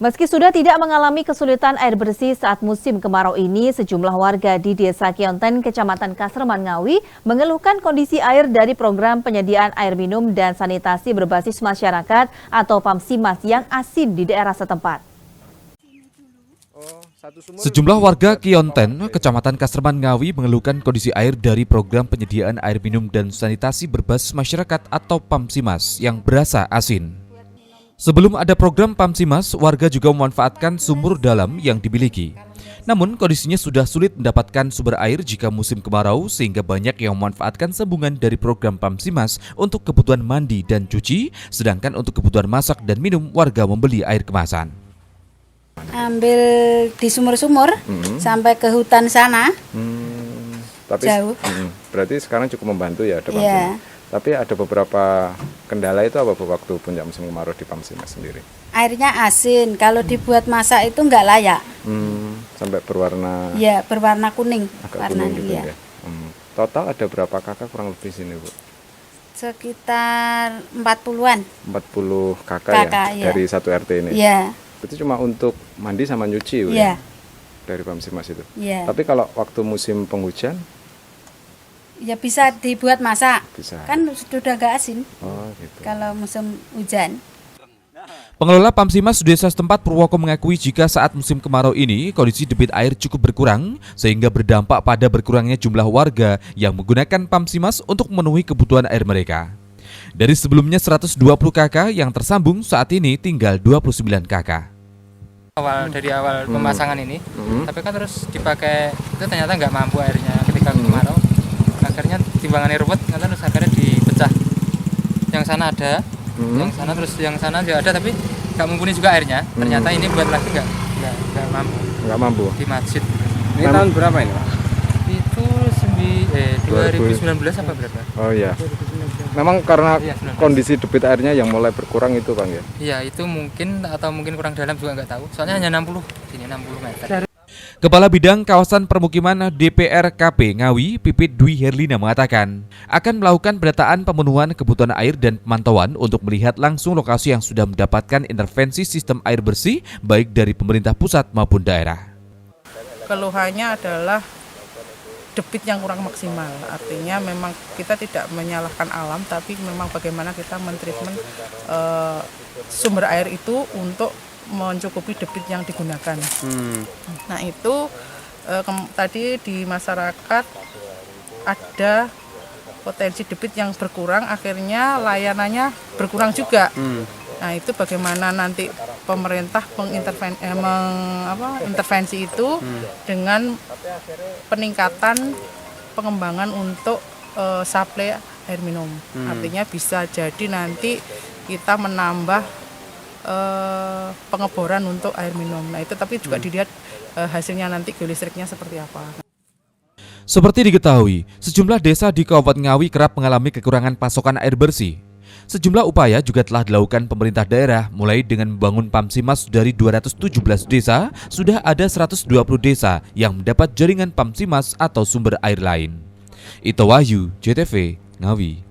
Meski sudah tidak mengalami kesulitan air bersih saat musim kemarau ini, sejumlah warga di Desa Kionten, Kecamatan Kasreman Ngawi, mengeluhkan kondisi air dari program penyediaan air minum dan sanitasi berbasis masyarakat atau PAMSIMAS yang asin di daerah setempat. Sejumlah warga Kionten, Kecamatan Kasreman Ngawi mengeluhkan kondisi air dari program penyediaan air minum dan sanitasi berbasis masyarakat atau PAMSIMAS yang berasa asin. Sebelum ada program PAMSIMAS, warga juga memanfaatkan sumur dalam yang dimiliki. Namun kondisinya sudah sulit mendapatkan sumber air jika musim kemarau, sehingga banyak yang memanfaatkan sambungan dari program PAMSIMAS untuk kebutuhan mandi dan cuci, sedangkan untuk kebutuhan masak dan minum warga membeli air kemasan. Ambil di sumur-sumur sampai ke hutan sana. Tapi jauh. Berarti sekarang cukup membantu ya ada PAMSIMAS. Tapi ada beberapa kendala itu apa waktu puncak musim kemarau di PAMSIMAS sendiri? Airnya asin, kalau dibuat masak itu nggak layak. Sampai berwarna. Ya, berwarna kuning. Agak kuning gitu ya. Total ada berapa kakak kurang lebih sini, Bu? Sekitar 40-an. 40 kakak ya, dari satu RT ini? Iya. Itu cuma untuk mandi sama nyuci, Bu, ya? Dari PAMSIMAS itu? Iya. Tapi kalau waktu musim penghujan? Ya bisa dibuat masak. Bisa. Kan sudah nggak asin. Oh gitu. Kalau musim hujan. Pengelola PAMSIMAS desa setempat Purwoko mengakui jika saat musim kemarau ini kondisi debit air cukup berkurang sehingga berdampak pada berkurangnya jumlah warga yang menggunakan PAMSIMAS untuk memenuhi kebutuhan air mereka. Dari sebelumnya 120 kakak yang tersambung, saat ini tinggal 29 kakak. Dari awal pemasangan ini, tapi kan terus dipakai, itu ternyata nggak mampu airnya ketika kemarau. Akhirnya timbangannya ruwet, terus akhirnya dipecah. Yang sana ada, yang sana terus yang sana juga ada, tapi nggak mumpuni juga airnya. Ternyata ini buat lagi nggak mampu. Nggak mampu. Di masjid. Ini tahun berapa ini, Pak? Itu 2019 apa berapa? Oh iya. Memang karena Iya, 19. kondisi debit airnya yang mulai berkurang itu, Bang ya? Iya, itu mungkin atau mungkin kurang dalam juga nggak tahu. Soalnya hanya 60 meter. Kepala Bidang Kawasan Permukiman DPRKP Ngawi, Pipit Dwi Herlina mengatakan akan melakukan pendataan pemenuhan kebutuhan air dan pemantauan untuk melihat langsung lokasi yang sudah mendapatkan intervensi sistem air bersih baik dari pemerintah pusat maupun daerah. Keluhannya adalah debit yang kurang maksimal, artinya memang kita tidak menyalahkan alam, tapi memang bagaimana kita mentreatment sumber air itu untuk mencukupi debit yang digunakan. Nah itu tadi di masyarakat ada potensi debit yang berkurang, akhirnya layanannya berkurang juga. Nah itu bagaimana nanti pemerintah intervensi itu dengan peningkatan pengembangan untuk suplai air minum. Artinya bisa jadi nanti kita menambah pengeboran untuk air minum. Nah itu tapi juga dilihat hasilnya nanti geolistriknya seperti apa. Seperti diketahui, sejumlah desa di Kabupaten Ngawi kerap mengalami kekurangan pasokan air bersih. Sejumlah upaya juga telah dilakukan pemerintah daerah, mulai dengan membangun PAMSIMAS dari 217 desa, sudah ada 120 desa yang mendapat jaringan PAMSIMAS atau sumber air lain. Ito Wahyu, JTV, Ngawi.